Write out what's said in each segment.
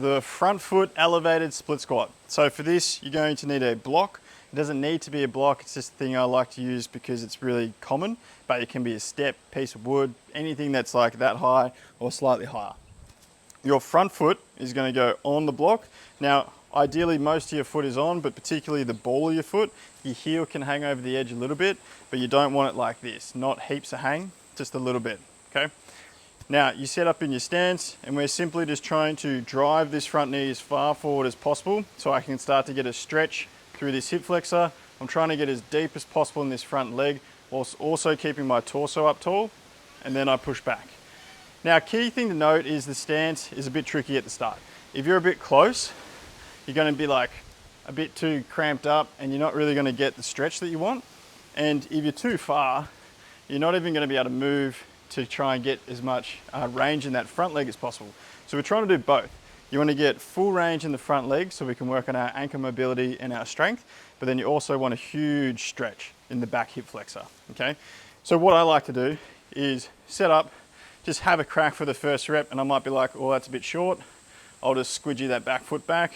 the front foot elevated split squat. So for this, you're going to need a block. It doesn't need to be a block, it's just a thing I like to use because it's really common, but it can be a step, piece of wood, anything that's like that high or slightly higher. Your front foot is going to go on the block. Now, ideally most of your foot is on, but particularly the ball of your foot, your heel can hang over the edge a little bit, but you don't want it like this, not heaps of hang, just a little bit, okay? Now, you set up in your stance, and we're simply just trying to drive this front knee as far forward as possible so I can start to get a stretch through this hip flexor. I'm trying to get as deep as possible in this front leg, whilst also keeping my torso up tall, and then I push back. Now, key thing to note is the stance is a bit tricky at the start. If you're a bit close, you're going to be like a bit too cramped up and you're not really going to get the stretch that you want. And if you're too far, you're not even going to be able to move to try and get as much range in that front leg as possible. So we're trying to do both. You want to get full range in the front leg so we can work on our ankle mobility and our strength, but then you also want a huge stretch in the back hip flexor, okay? So what I like to do is set up, just have a crack for the first rep, and I might be like, oh, that's a bit short. I'll just squidgy that back foot back,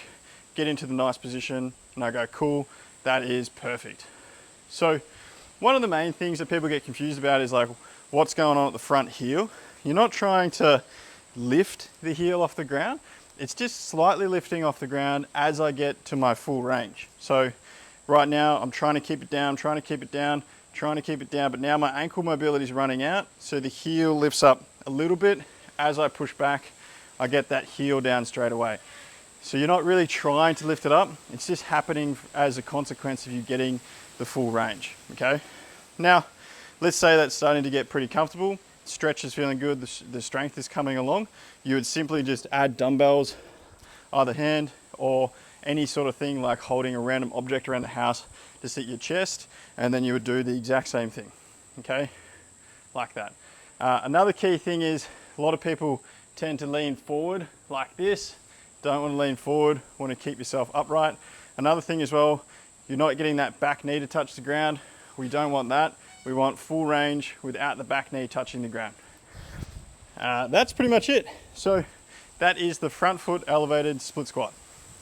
get into the nice position, and I go, cool, that is perfect. So one of the main things that people get confused about is like, what's going on at the front heel. You're not trying to lift the heel off the ground. It's just slightly lifting off the ground as I get to my full range. So right now I'm trying to keep it down, but now my ankle mobility is running out. So the heel lifts up a little bit. As I push back, I get that heel down straight away. So you're not really trying to lift it up. It's just happening as a consequence of you getting the full range, okay? Now, let's say that's starting to get pretty comfortable, stretch is feeling good, the strength is coming along. You would simply just add dumbbells, either hand or any sort of thing like holding a random object around the house just at your chest, and then you would do the exact same thing, okay? Like that. Another key thing is a lot of people tend to lean forward like this. Don't want to lean forward, want to keep yourself upright. Another thing as well, you're not getting that back knee to touch the ground. We don't want that. We want full range without the back knee touching the ground. That's pretty much it. So that is the front foot elevated split squat.